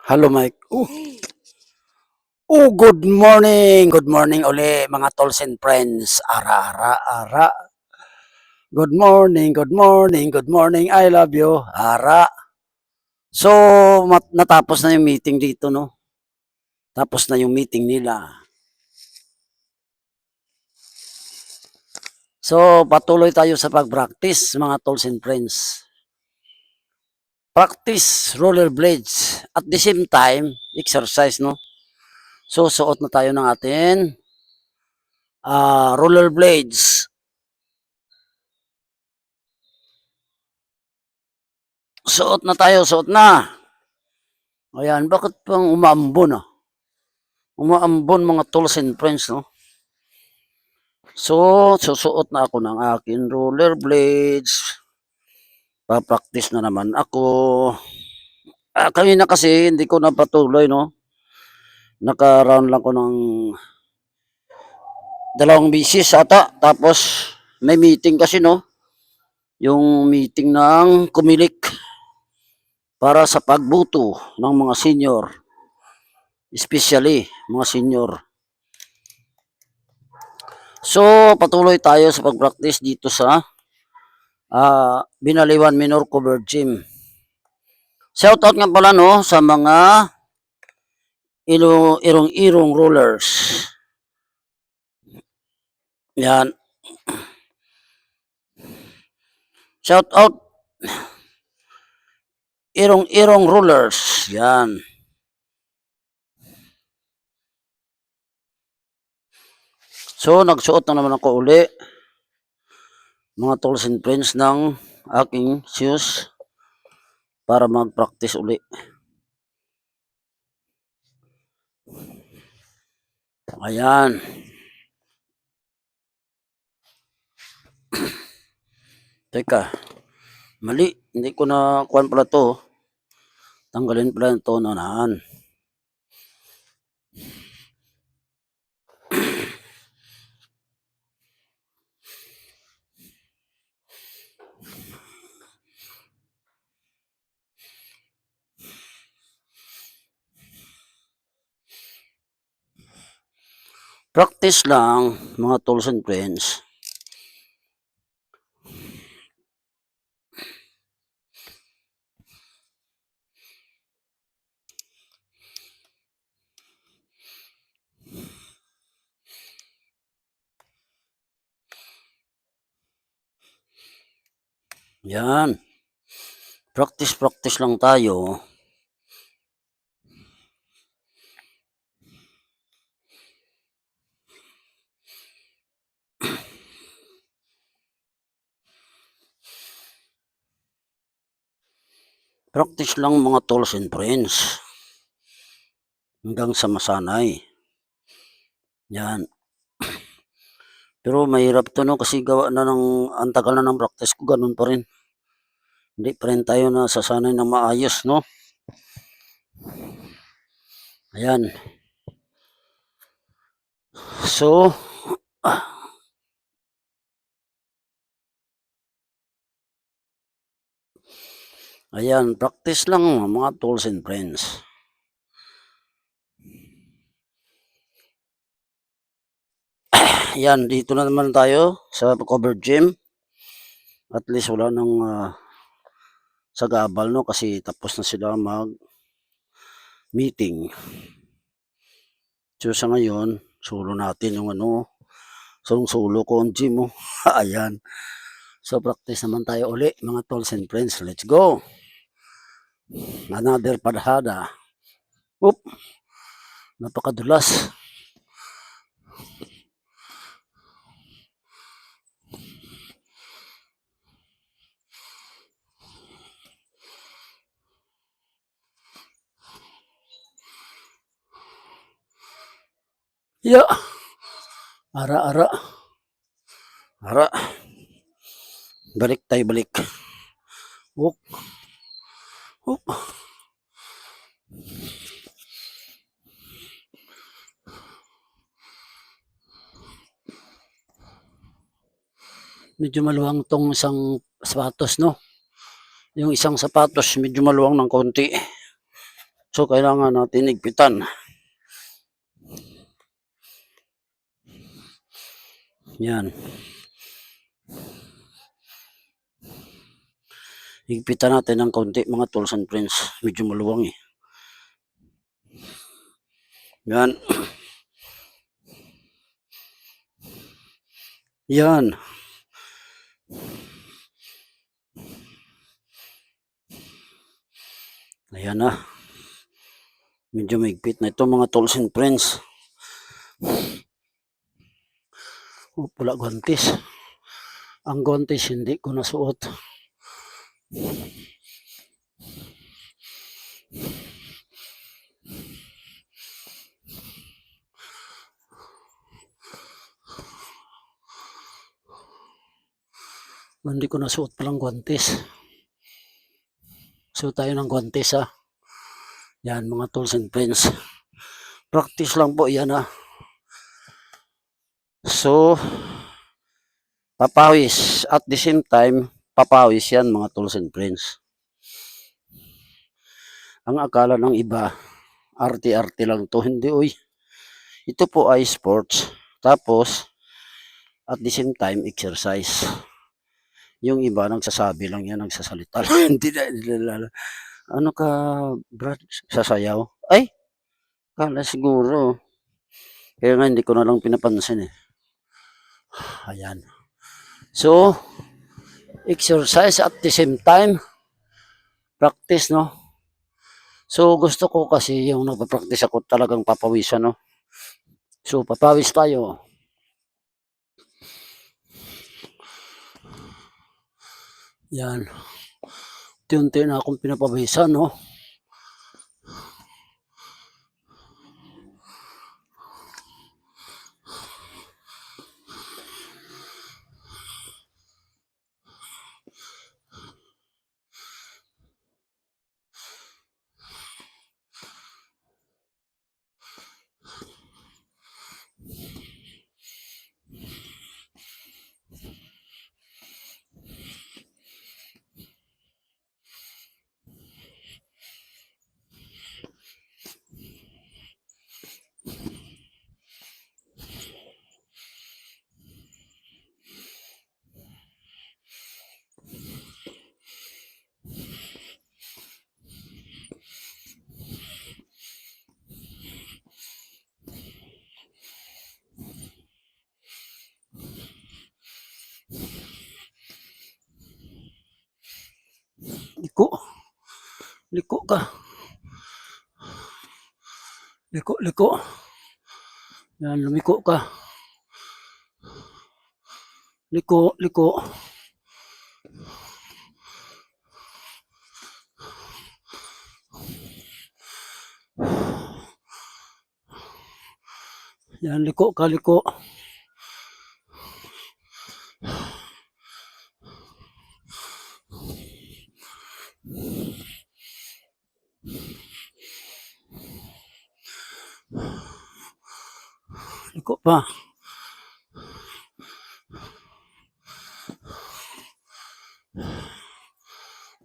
Hello, Mike. Good morning. Good morning uli, mga tolls and friends. Ara. Good morning, good morning, good morning. I love you. Ara. So, natapos na yung meeting dito, no? Tapos na yung meeting nila. So, patuloy tayo sa pag-practice, mga tolls and friends. Practice rollerblades. At the same time, exercise, no? So, suot na tayo ng atin rollerblades. Suot na tayo, suot na. Ayan, bakit pang umaambon Umaambon mga tools and friends, no? So, susuot na ako ng akin rollerblades. Papractice na naman ako. Kanina kasi hindi ko napatuloy, no? Naka-round lang ko ng 2 bisis ata. Tapos, may meeting kasi, no? Yung meeting ng kumilik para sa pagbuto ng mga senior. Especially, mga senior. So, patuloy tayo sa pag-practice dito sa Binaliwan Minor Cover Gym. Shoutout nga pala, no, sa mga irong-irong rollers. Yan. Shoutout irong-irong rollers. Yan. So, nagsuot na naman ako uli, mga tools and friends, ng aking shoes para mag-practice uli. Ayan. Teka. Mali. Hindi ko na kuhan pala to. Tanggalin pala ito na naan. Practice lang, mga tools and friends. Yan. Practice lang tayo. Practice lang, mga tools and friends. Hanggang sa masanay. Yan. Pero mahirap to, no, kasi gawa na ng antagal na ng practice ko, ganun pa rin. Hindi pa rin tayo nasasanay ng maayos, no? Ayan. So, ayan, practice lang, mga tools and friends. Ayan, dito na naman tayo sa cover gym. At least wala nang sagabal, no, kasi tapos na sila mag-meeting. So, sa ngayon, solo natin yung solo ko ang gym, oh. Ayan. So, practice naman tayo uli, mga tools and friends. Let's go. Another padhada. Oop. Napakadulas. Ya. Ara. Balik tayo, balik. Oop. Medyo maluwang tong isang sapatos, no? Yung isang sapatos medyo maluwang ng konti. So, kailangan natin higpitan. Yan. Higpitan natin ng konti mga tools and friends. Medyo maluwang eh. Yan. Yan. Ayan na. Medyo mahigpit na ito mga tools and friends. Wala guantes. Ang guantes hindi ko nasuot. Hindi ko nasuot palang guantes. Suot tayo ng guantes ha. Yan mga tools and friends. Practice lang po yan ha. So, papawis. At the same time, papawis yan mga tools and friends. Ang akala ng iba, arte-arte lang to. Hindi uy. Ito po ay sports. Tapos, at the same time, exercise. Yung iba, nagsasabi lang yan, nagsasalita lang. Hindi na. Ano ka, Brad? Sasayaw? Ay, kala siguro. Kaya nga hindi ko na lang pinapansin eh. Ayan. So, exercise at the same time, practice, no? So, gusto ko kasi yung nagpa-practice ako talagang papawisan, no? So, papawis tayo. Yan. Unti-unti na akong pinapawisan, no? Liko. Liko ka. Liko. Yan, lumiko ka. Liko. Yan, liko ka, liko. Liko pa.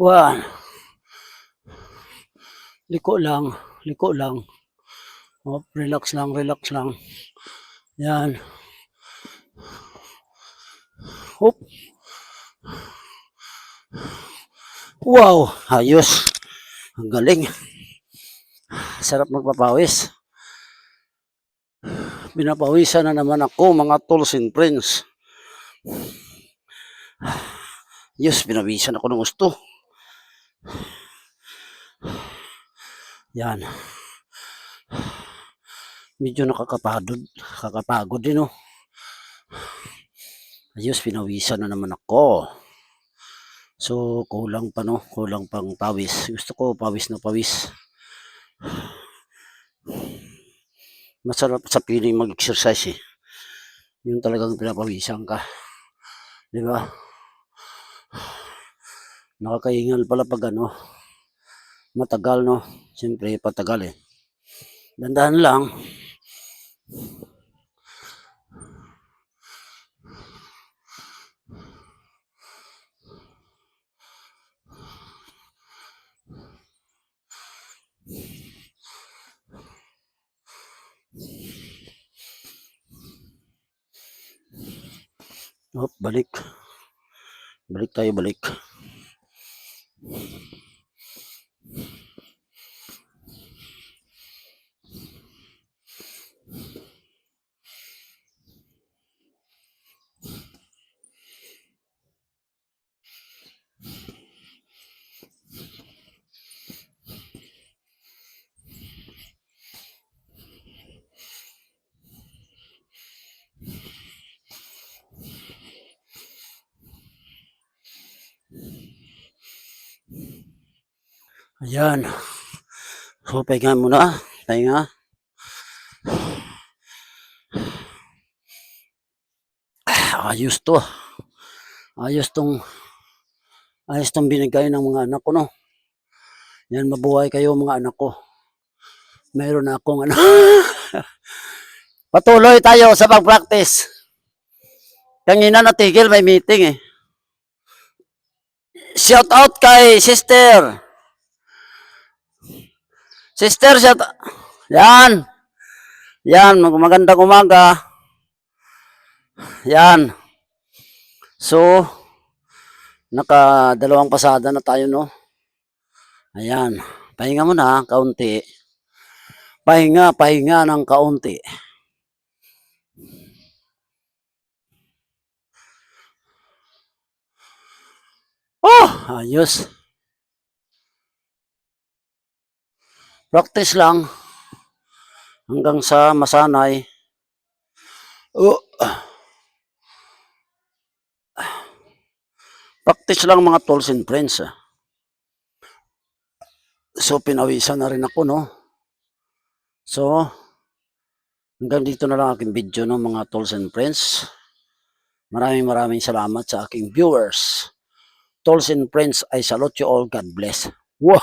One. Liko lang. Oh, relax lang. Yan. Hop. Wow, ayos. Ang galing. Sarap magpapawis. Pinapawisan na naman ako mga tools and friends. Yes, pinawisan ako ng gusto. Yan. Medyo kakapagod din, no? Ayos, pinawisan na naman ako. So, kulang pa, no? Kulang pang pawis. Gusto ko pawis na pawis. Masarap sa piling mag-exercise, eh. Yung talagang pinapawisan ka. Di ba? Nakakaingal pala pag ano, matagal, no? Siyempre, patagal, eh. Dandahan lang. Oh, balik. Balik tayo, balik. Ayan. So, pahinga muna. Pahinga. Ayos to. Ayos tong binigay ng mga anak ko, no? Yan, mabuhay kayo mga anak ko. Mayroon na akong ano. Patuloy tayo sa pag-practice. Kanina natigil, may meeting eh. Shout out kay sister. Sister, shout out. Yan. Yan, magandang umaga. Yan. So, naka-dalawang pasada na tayo, no? Ayan. Pahinga muna, kaunti. Pahinga ng kaunti. Oh, ayos. Practice lang hanggang sa masanay. Oh. Practice lang mga tools and friends. So, pinawisan na rin ako, no? So, hanggang dito na lang aking video, no, mga tools and friends. Maraming salamat sa aking viewers. Tools and friends, I salute you all. God bless. Wow!